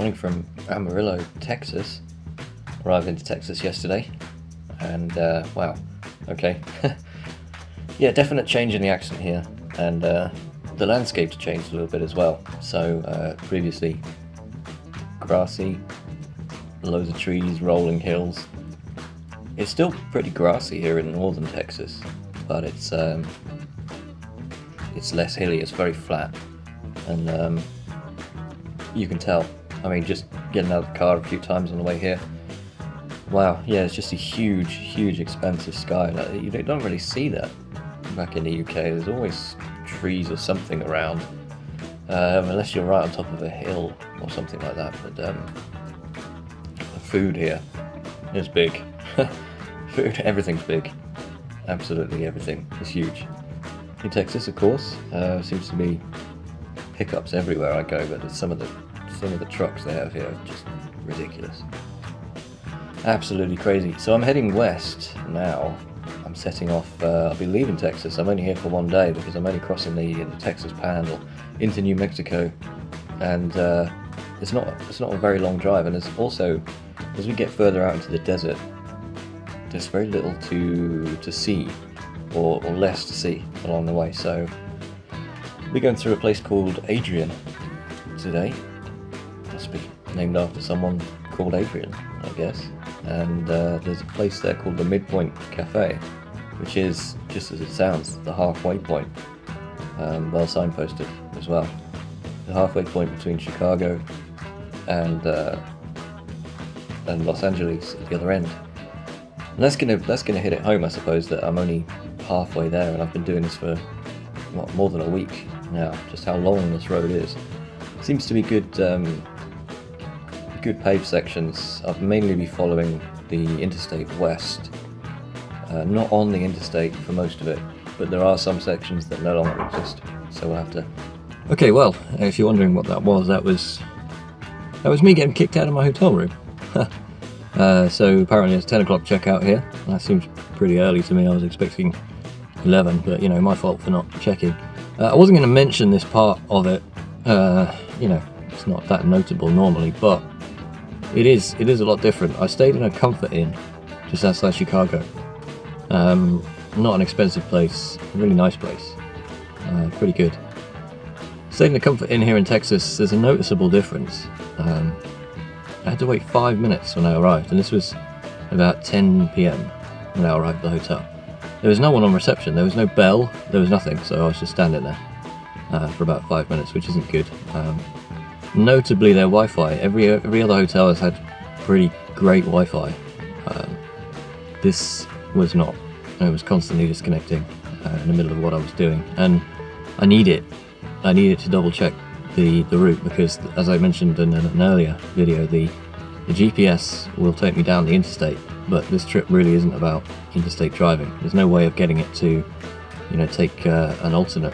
morning from Amarillo, Texas. Arrived into Texas yesterday, and wow, okay. Yeah, definite change in the accent here, and the landscape's changed a little bit as well. So previously grassy, loads of trees, rolling hills. It's still pretty grassy here in northern Texas, but it's less hilly. It's very flat, and you can tell. I mean, just getting out of the car a few times on the way here. Wow, yeah, it's just a huge expansive sky. Like, you don't really see that back in the UK. There's always trees or something around, unless you're right on top of a hill or something like that. But the food here is big. Food, everything's big. Absolutely everything is huge. In Texas, of course, seems to be pickups everywhere I go, but some of the trucks they have here are just ridiculous. Absolutely crazy. So I'm heading west now. I'm setting off. I'll be leaving Texas. I'm only here for one day because I'm only crossing the Texas Panhandle into New Mexico, and it's not a very long drive. And there's also, as we get further out into the desert, there's very little to see, or less to see along the way. So we're going through a place called Adrian today. Must be named after someone called Adrian, I guess. And there's a place there called the Midpoint Cafe, which is, just as it sounds, the halfway point. Well signposted as well. The halfway point between Chicago and Los Angeles at the other end. And that's gonna hit it home, I suppose, that I'm only halfway there, and I've been doing this for more than a week now. Just how long this road is. Seems to be good paved sections. I'll mainly be following the Interstate West, not on the interstate for most of it, but there are some sections that no longer exist, so we'll have to... Okay, well, if you're wondering what that was me getting kicked out of my hotel room. So apparently it's 10 o'clock checkout here. That seems pretty early to me. I was expecting 11, but you know, my fault for not checking. I wasn't going to mention this part of it, you know, it's not that notable normally, but it is a lot different. I stayed in a Comfort Inn just outside Chicago. Not an expensive place, a really nice place, pretty good. Stayed in a Comfort Inn here in Texas. There's a noticeable difference. I had to wait 5 minutes when I arrived, and this was about 10 PM when I arrived at the hotel. There was no one on reception, there was no bell, there was nothing, so I was just standing there for about 5 minutes, which isn't good. Notably, their Wi-Fi, every other hotel has had pretty great Wi-Fi. This was not. It was constantly disconnecting in the middle of what I was doing, and I need it to double check the route, because as I mentioned in an earlier video, the GPS will take me down the interstate, but this trip really isn't about interstate driving. There's no way of getting it to, you know, take an alternate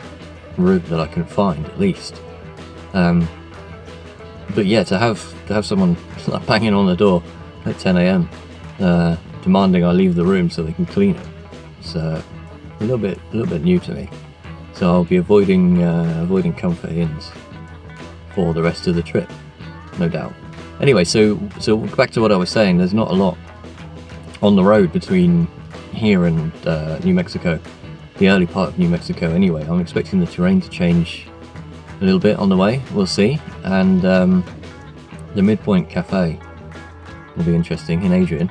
route that I can find, at least. But yeah, to have someone banging on the door at 10 AM demanding I leave the room so they can clean it, it's a little bit new to me. So I'll be avoiding Comfort Inns for the rest of the trip, no doubt. Anyway, so back to what I was saying. There's not a lot on the road between here and New Mexico, the early part of New Mexico. Anyway, I'm expecting the terrain to change a little bit on the way. We'll see. And the Midpoint Cafe will be interesting in Adrian,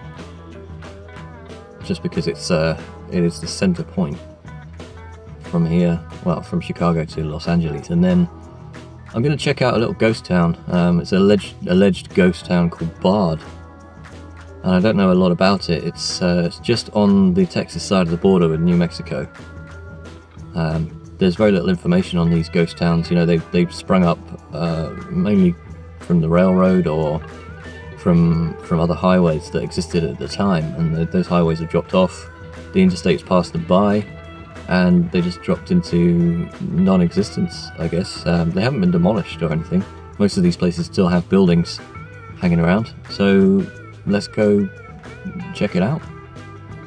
just because it is the center point from here, well, from Chicago to Los Angeles. And then I'm going to check out a little ghost town. It's an alleged ghost town called Bard, and I don't know a lot about it. It's just on the Texas side of the border with New Mexico. There's very little information on these ghost towns. You know, they've sprung up mainly from the railroad or from other highways that existed at the time, and those highways have dropped off. The interstates passed them by, and they just dropped into non-existence, I guess. They haven't been demolished or anything. Most of these places still have buildings hanging around, so let's go check it out.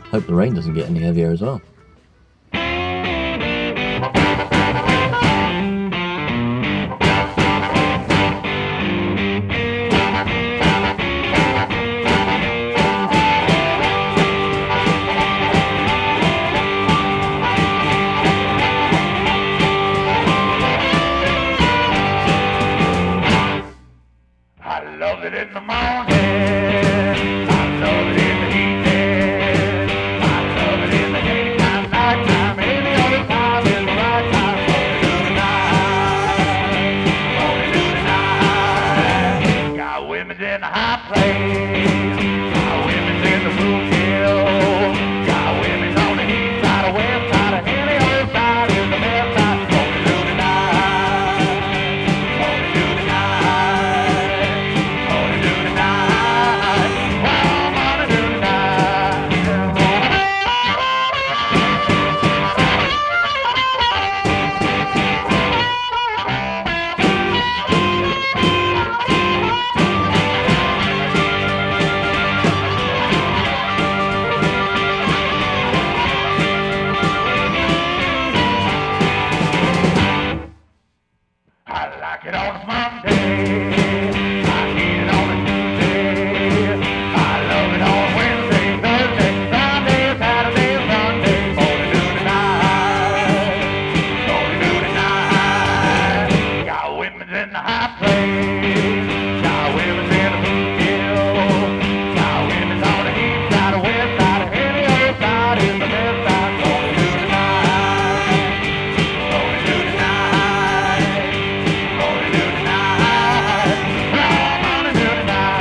Hope the rain doesn't get any heavier as well. place. Got women's in the Bluegill. Got women's on the east side, the west side, and any old side is the best side. Gonna do tonight. Gonna do tonight. Gonna do tonight. Well, I'm gonna do tonight. I like it on a Monday. I need it on a Tuesday. I love it on Wednesday, Thursday, Friday, Saturday, Sunday. Gonna do tonight. Gonna do tonight. Got women's in the high place. Got women's in the Bluegill. Got women's on the east side, the west side, and any old side is the best side. Gonna do tonight. Gonna do tonight. Gonna do tonight. I'm gonna do tonight.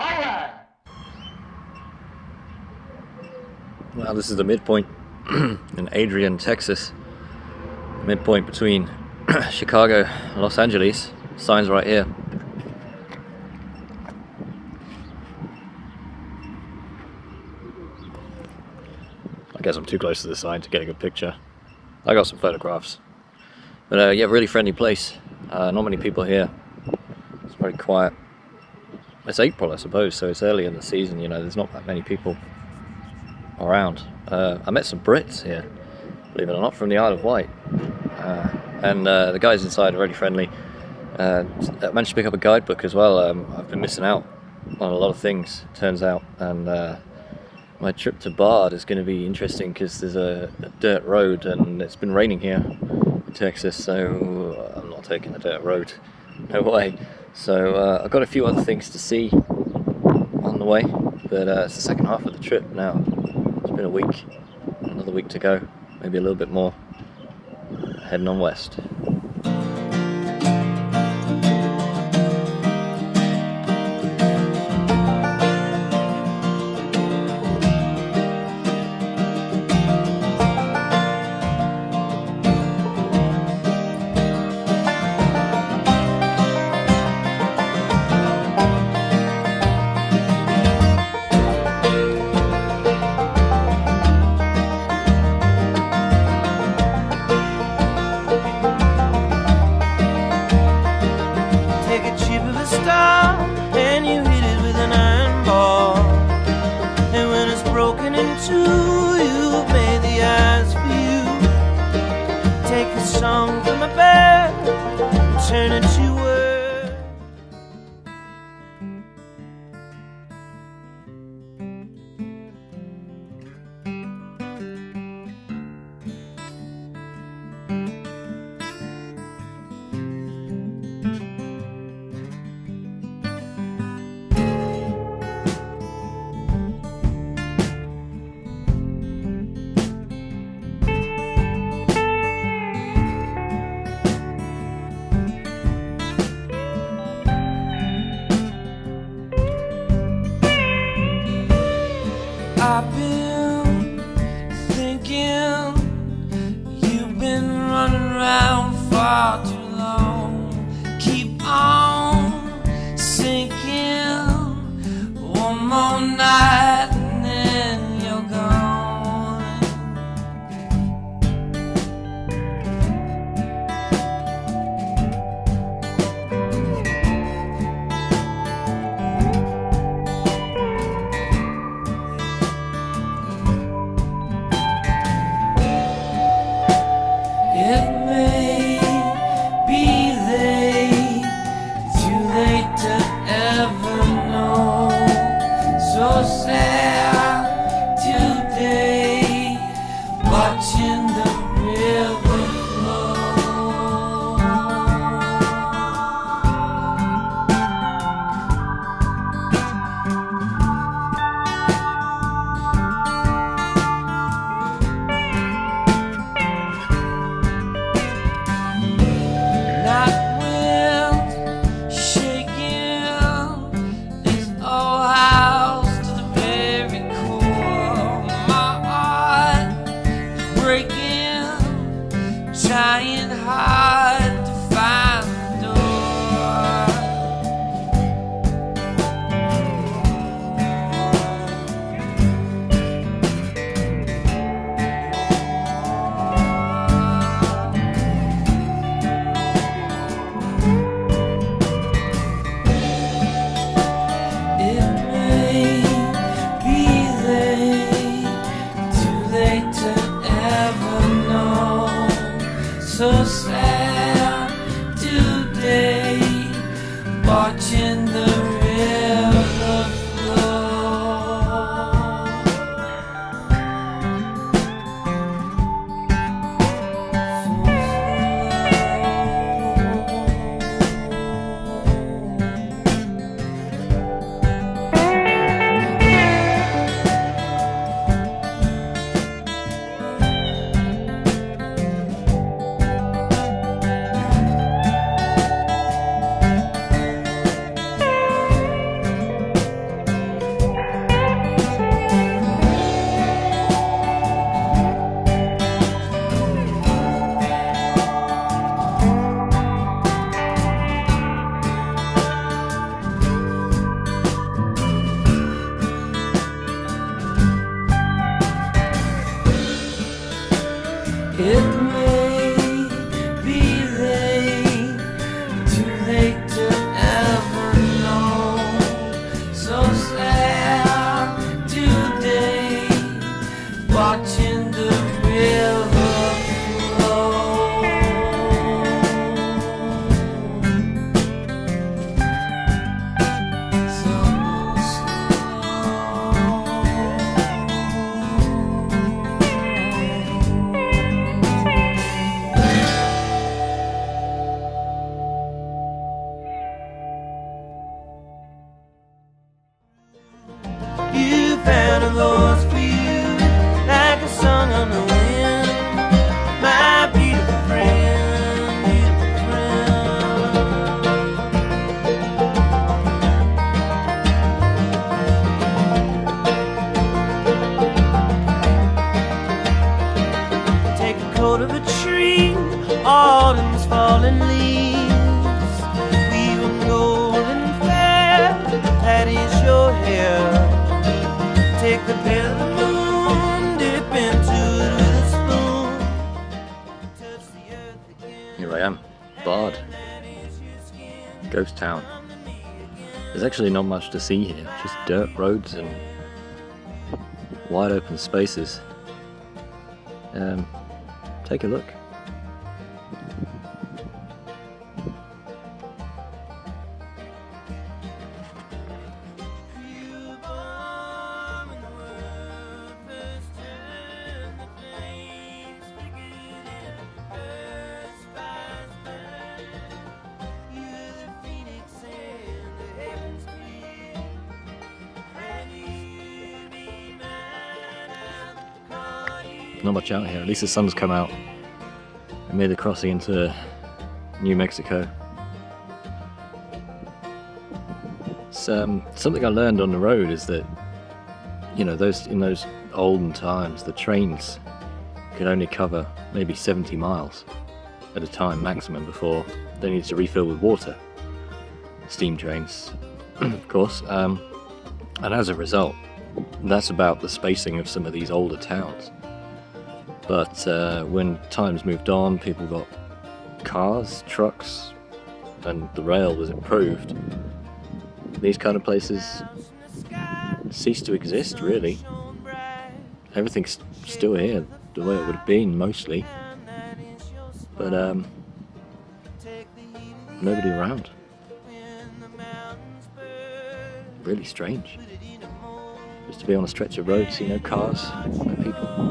All right. Well, this is the midpoint in Adrian, Texas. Midpoint between Chicago and Los Angeles. Signs right here. I guess I'm too close to the sign to get a good picture. I got some photographs. But yeah, really friendly place. Not many people here. It's very quiet. It's April, I suppose, so it's early in the season, you know, there's not that many people around. I met some Brits here, believe it or not, from the Isle of Wight. And the guys inside are really friendly. I managed to pick up a guidebook as well. I've been missing out on a lot of things, turns out. And my trip to Bard is going to be interesting because there's a dirt road and it's been raining here in Texas, so I'm not taking the dirt road. No way. So I've got a few other things to see on the way, but it's the second half of the trip now. It's been a week, another week to go, maybe a little bit more, heading on west. watching the river flow. It may be late, too late to ever know. So sad today, watching the river flow. So You found a voice for you, like a song on the wind, my beautiful friend, beautiful friend. Take the coat of a tree, autumn's falling leaves, weave 'em golden fair, that is your hair. Take the pale of the moon, dip into it with a spoon, touch the earth again. Here I am, Bard, ghost town. There's actually not much to see here, just dirt roads and wide open spaces. Take a look. Not much out here, at least the sun's come out. I made the crossing into New Mexico. Something I learned on the road is that, you know, in those olden times, the trains could only cover maybe 70 miles at a time maximum before they needed to refill with water. Steam trains, of course. And as a result, that's about the spacing of some of these older towns. But when times moved on, people got cars, trucks, and the rail was improved. These kind of places ceased to exist, really. Everything's still here, the way it would have been, mostly. But nobody around. Really strange. Just to be on a stretch of road, see no cars, no people.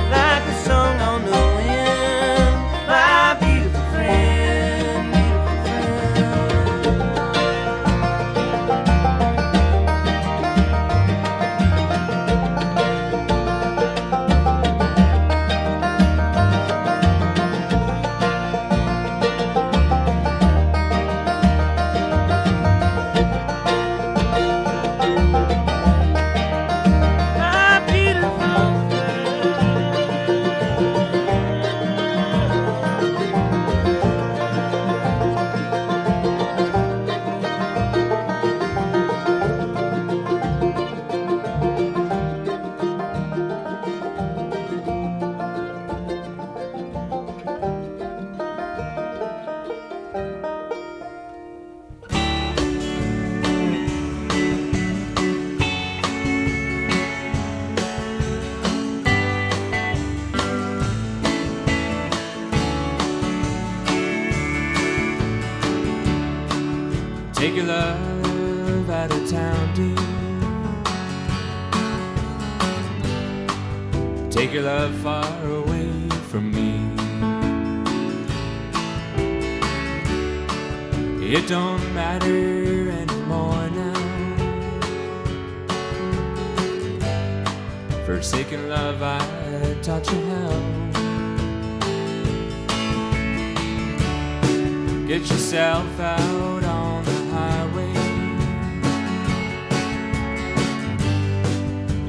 Like a song on the wind, my beautiful friend, beautiful friend. your love out of town, dear. Take your love far away from me. It don't matter anymore now. Forsaken love, I taught you how. Get yourself out on the highway.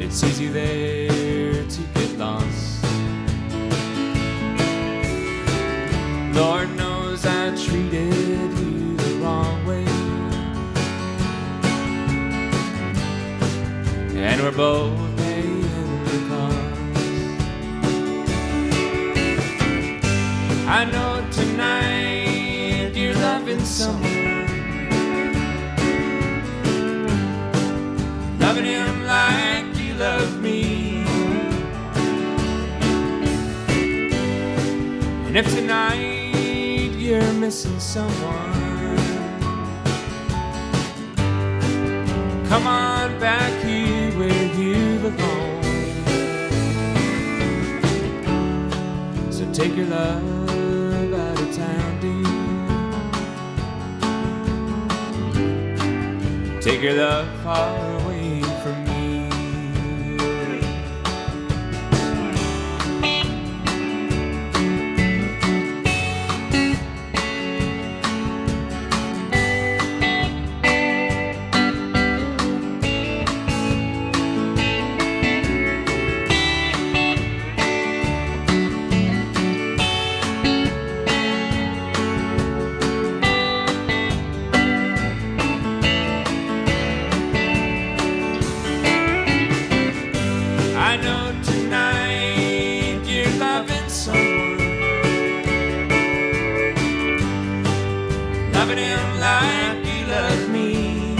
It's easy there to get lost. Lord knows I treated you the wrong way, and we're both paying the cost. I know tonight you're loving someone, loving him like you love me. And if tonight you're missing someone, come on back here where you belong. So take your love out of town, dear. Take your love far away from me. I know tonight you're loving someone, loving him like you love me.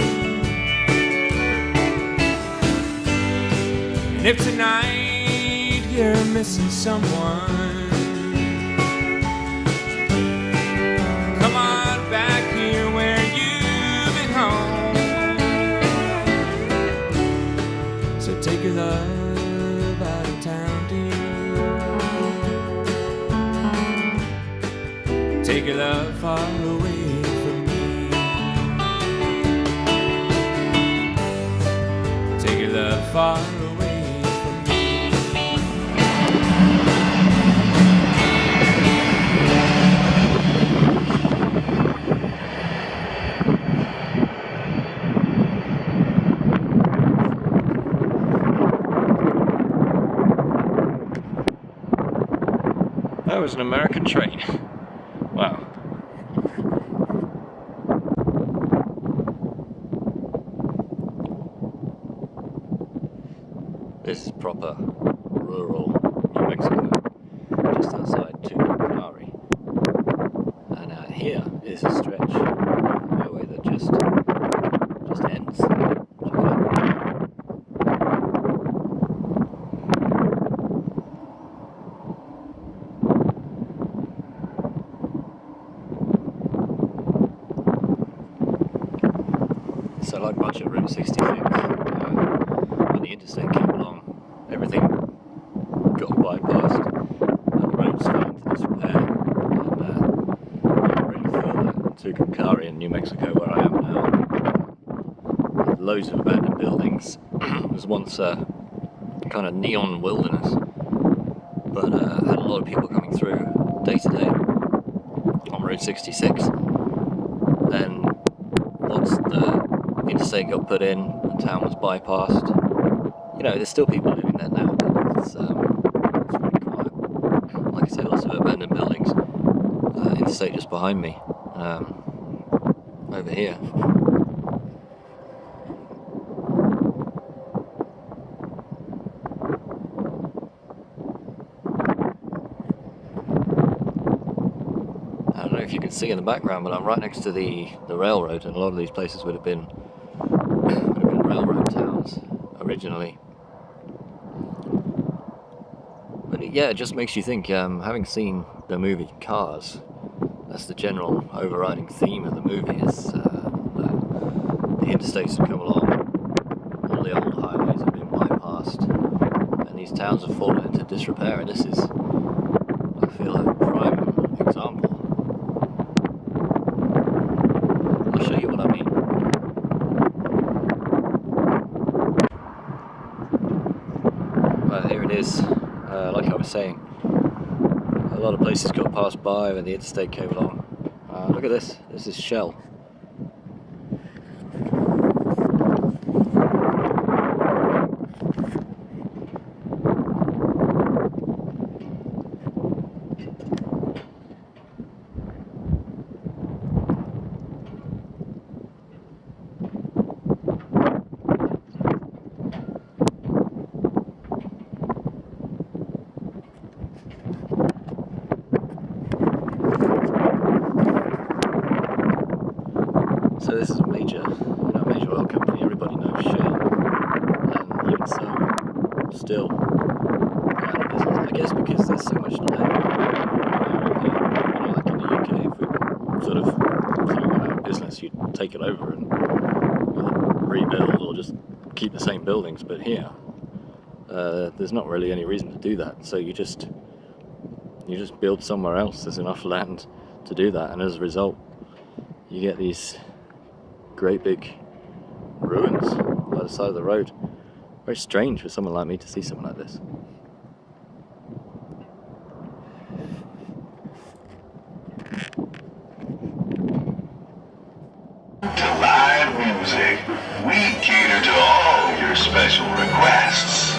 And if tonight you're missing someone, come on back here where you belong. So take your love out of town, dear. Take your love far away from me. Take your love far away from me. That was an American train. Wow. This is proper rural New Mexico, just outside Tucumcari. And here is a stretch of highway that just ends. Check it out. So like much of Route 66, when the interstate came along, everything got bypassed and roads fell into disrepair, and you can really feel that Tucumcari in New Mexico, where I am now, with loads of abandoned buildings. It was once a kind of neon wilderness, but had a lot of people coming through day to day on Route 66. Then once the interstate got put in, the town was bypassed. You know, there's still people living there now, but it's really quiet. Like I say, lots of abandoned buildings. Interstate just behind me, over here. I don't know if you can see in the background, but I'm right next to the railroad, and a lot of these places would have been railroad towns originally. But yeah, it just makes you think, having seen the movie Cars, that's the general overriding theme of the movie, is the interstates have come along, all the old highways have been bypassed, and these towns have fallen into disrepair, and this is, I feel, a prime example. I'll show you what I mean. Well, here it is. Like I was saying, a lot of places got passed by when the interstate came along. Look at this. This is Shell. So this is a major oil company. Everybody knows Shell, and even so, still out of business. I guess because there's so much land. Like in the UK, if we sort of went out of business, you'd take it over and rebuild, or just keep the same buildings. But here, there's not really any reason to do that. So you just build somewhere else. There's enough land to do that, and as a result, you get these great big ruins by the side of the road. Very strange for someone like me to see something like this. To live music, we cater to all your special requests.